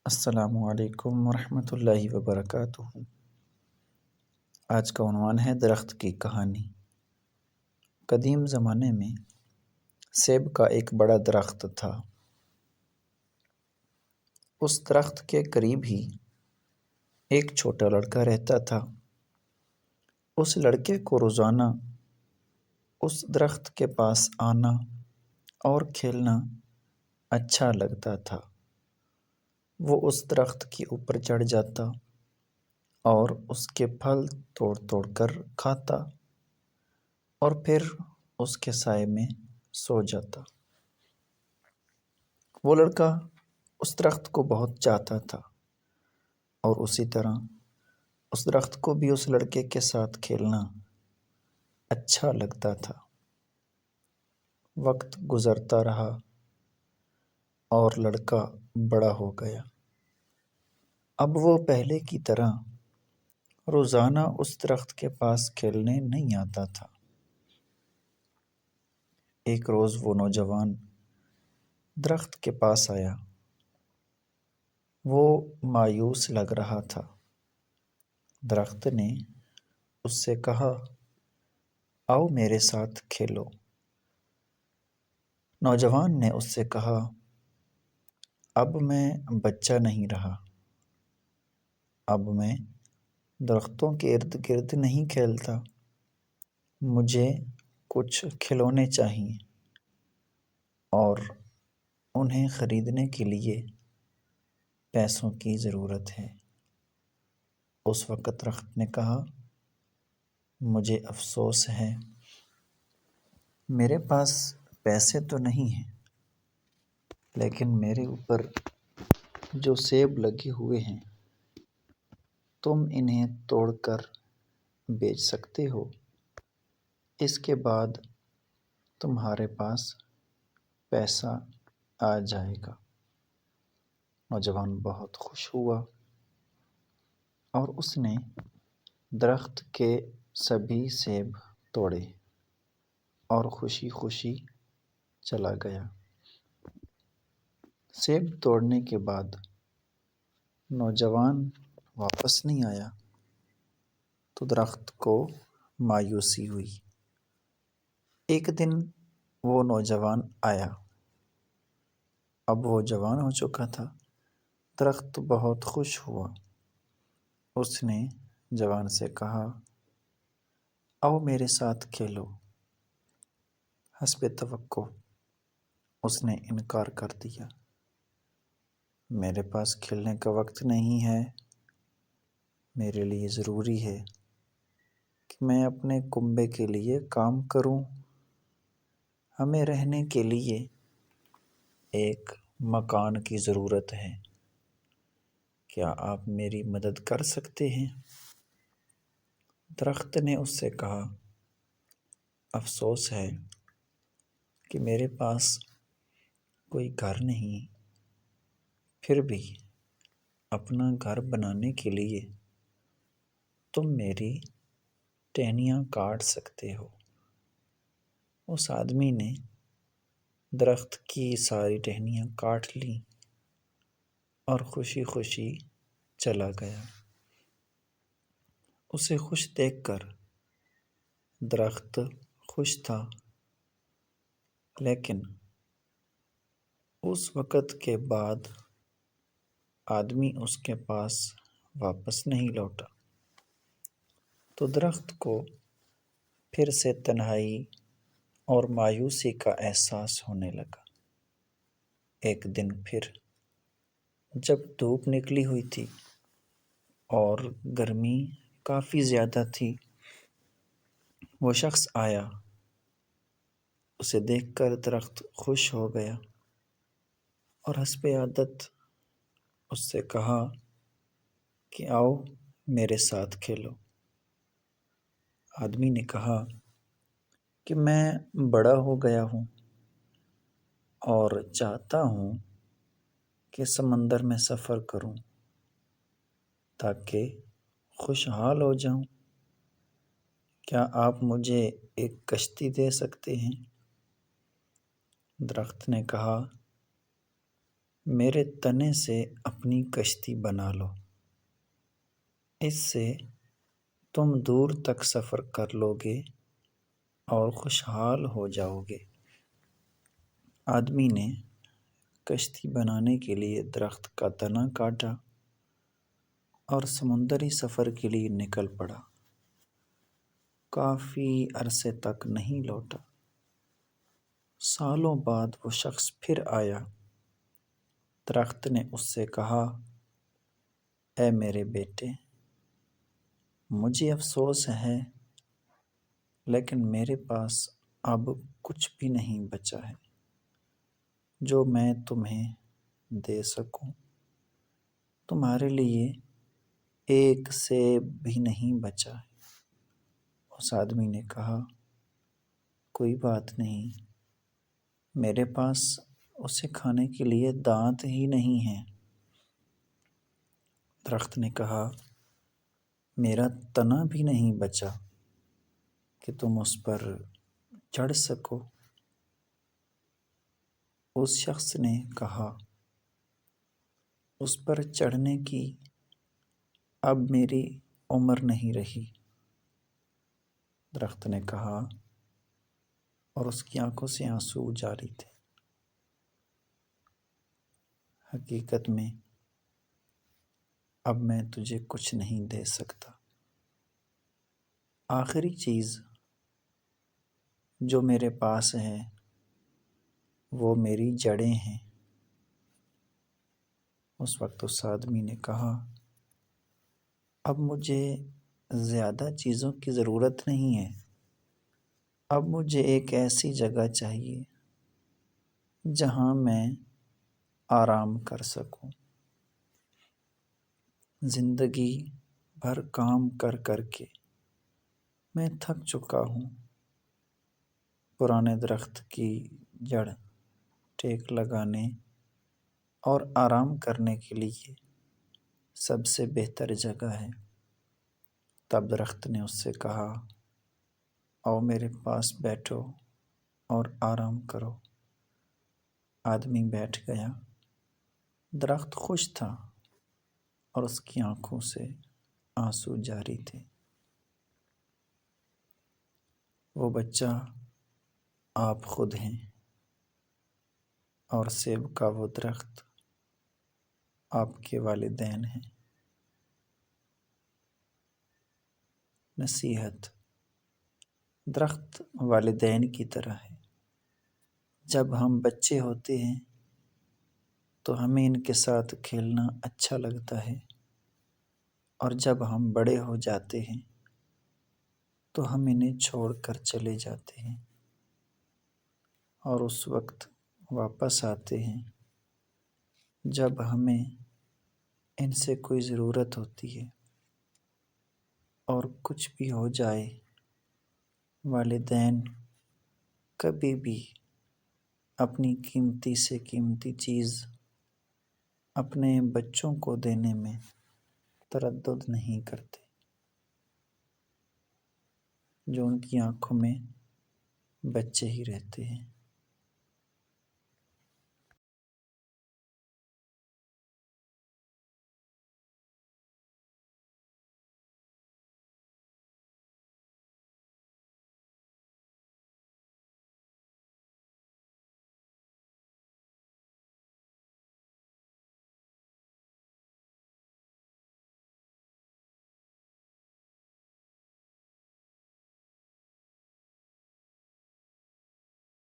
السلام علیکم ورحمۃ اللہ وبرکاتہ۔ آج کا عنوان ہے درخت کی کہانی۔ قدیم زمانے میں سیب کا ایک بڑا درخت تھا۔ اس درخت کے قریب ہی ایک چھوٹا لڑکا رہتا تھا۔ اس لڑکے کو روزانہ اس درخت کے پاس آنا اور کھیلنا اچھا لگتا تھا۔ وہ اس درخت کے اوپر چڑھ جاتا اور اس کے پھل توڑ توڑ کر کھاتا اور پھر اس کے سائے میں سو جاتا۔ وہ لڑکا اس درخت کو بہت چاہتا تھا اور اسی طرح اس درخت کو بھی اس لڑکے کے ساتھ کھیلنا اچھا لگتا تھا۔ وقت گزرتا رہا اور لڑکا بڑا ہو گیا۔ اب وہ پہلے کی طرح روزانہ اس درخت کے پاس کھیلنے نہیں آتا تھا۔ ایک روز وہ نوجوان درخت کے پاس آیا۔ وہ مایوس لگ رہا تھا۔ درخت نے اس سے کہا، آؤ میرے ساتھ کھیلو۔ نوجوان نے اس سے کہا، اب میں بچہ نہیں رہا۔ اب میں درختوں کے ارد گرد نہیں کھیلتا۔ مجھے کچھ کھلونے چاہیے اور انہیں خریدنے کے لیے پیسوں کی ضرورت ہے۔ اس وقت درخت نے کہا، مجھے افسوس ہے، میرے پاس پیسے تو نہیں ہیں، لیکن میرے اوپر جو سیب لگے ہوئے ہیں تم انہیں توڑ کر بیچ سکتے ہو۔ اس کے بعد تمہارے پاس پیسہ آ جائے گا۔ نوجوان بہت خوش ہوا اور اس نے درخت کے سبھی سیب توڑے اور خوشی خوشی چلا گیا۔ سیب توڑنے کے بعد نوجوان واپس نہیں آیا تو درخت کو مایوسی ہوئی۔ ایک دن وہ نوجوان آیا۔ اب وہ جوان ہو چکا تھا۔ درخت بہت خوش ہوا۔ اس نے جوان سے کہا، آؤ میرے ساتھ کھیلو۔ حسب توقع اس نے انکار کر دیا۔ میرے پاس کھیلنے کا وقت نہیں ہے۔ میرے لیے ضروری ہے کہ میں اپنے کنبے کے لیے کام کروں۔ ہمیں رہنے کے لیے ایک مکان کی ضرورت ہے۔ کیا آپ میری مدد کر سکتے ہیں؟ درخت نے اس سے کہا، افسوس ہے کہ میرے پاس کوئی گھر نہیں، پھر بھی اپنا گھر بنانے کے لیے تم میری ٹہنیاں کاٹ سکتے ہو۔ اس آدمی نے درخت کی ساری ٹہنیاں کاٹ لیں اور خوشی خوشی چلا گیا۔ اسے خوش دیکھ کر درخت خوش تھا، لیکن اس وقت کے بعد آدمی اس کے پاس واپس نہیں لوٹا تو درخت کو پھر سے تنہائی اور مایوسی کا احساس ہونے لگا۔ ایک دن پھر جب دھوپ نکلی ہوئی تھی اور گرمی کافی زیادہ تھی، وہ شخص آیا۔ اسے دیکھ کر درخت خوش ہو گیا اور حسب عادت اس سے کہا کہ آؤ میرے ساتھ کھیلو۔ آدمی نے کہا کہ میں بڑا ہو گیا ہوں اور چاہتا ہوں کہ سمندر میں سفر کروں تاکہ خوشحال ہو جاؤں۔ کیا آپ مجھے ایک کشتی دے سکتے ہیں؟ درخت نے کہا، میرے تنے سے اپنی کشتی بنا لو، اس سے تم دور تک سفر کر لو گے اور خوشحال ہو جاؤ گے۔ آدمی نے کشتی بنانے کے لیے درخت کا تنا کاٹا اور سمندری سفر کے لیے نکل پڑا۔ کافی عرصے تک نہیں لوٹا۔ سالوں بعد وہ شخص پھر آیا۔ درخت نے اس سے کہا، اے میرے بیٹے، مجھے افسوس ہے لیکن میرے پاس اب کچھ بھی نہیں بچا ہے جو میں تمہیں دے سکوں۔ تمہارے لیے ایک سیب بھی نہیں بچا ہے۔ اس آدمی نے کہا، کوئی بات نہیں، میرے پاس اسے کھانے کے لیے دانت ہی نہیں ہیں۔ درخت نے کہا، میرا تنا بھی نہیں بچا کہ تم اس پر چڑھ سکو۔ اس شخص نے کہا، اس پر چڑھنے کی اب میری عمر نہیں رہی۔ درخت نے کہا، اور اس کی آنکھوں سے آنسو جاری تھے۔ حقیقت میں اب میں تجھے کچھ نہیں دے سکتا۔ آخری چیز جو میرے پاس ہے وہ میری جڑیں ہیں۔ اس وقت اس آدمی نے کہا، اب مجھے زیادہ چیزوں کی ضرورت نہیں ہے۔ اب مجھے ایک ایسی جگہ چاہیے جہاں میں آرام کر سکوں۔ زندگی بھر کام کر کر کے میں تھک چکا ہوں۔ پرانے درخت کی جڑ ٹیک لگانے اور آرام کرنے کے لیے سب سے بہتر جگہ ہے۔ تب درخت نے اس سے کہا، آؤ میرے پاس بیٹھو اور آرام کرو۔ آدمی بیٹھ گیا۔ درخت خوش تھا اور اس کی آنکھوں سے آنسو جاری تھے۔ وہ بچہ آپ خود ہیں اور سیب کا وہ درخت آپ کے والدین ہیں۔ نصیحت: درخت والدین کی طرح ہے۔ جب ہم بچے ہوتے ہیں تو ہمیں ان کے ساتھ کھیلنا اچھا لگتا ہے، اور جب ہم بڑے ہو جاتے ہیں تو ہم انہیں چھوڑ کر چلے جاتے ہیں، اور اس وقت واپس آتے ہیں جب ہمیں ان سے کوئی ضرورت ہوتی ہے۔ اور کچھ بھی ہو جائے، والدین کبھی بھی اپنی قیمتی سے قیمتی چیز اپنے بچوں کو دینے میں تردد نہیں کرتے۔ جو ان کی آنکھوں میں بچے ہی رہتے ہیں۔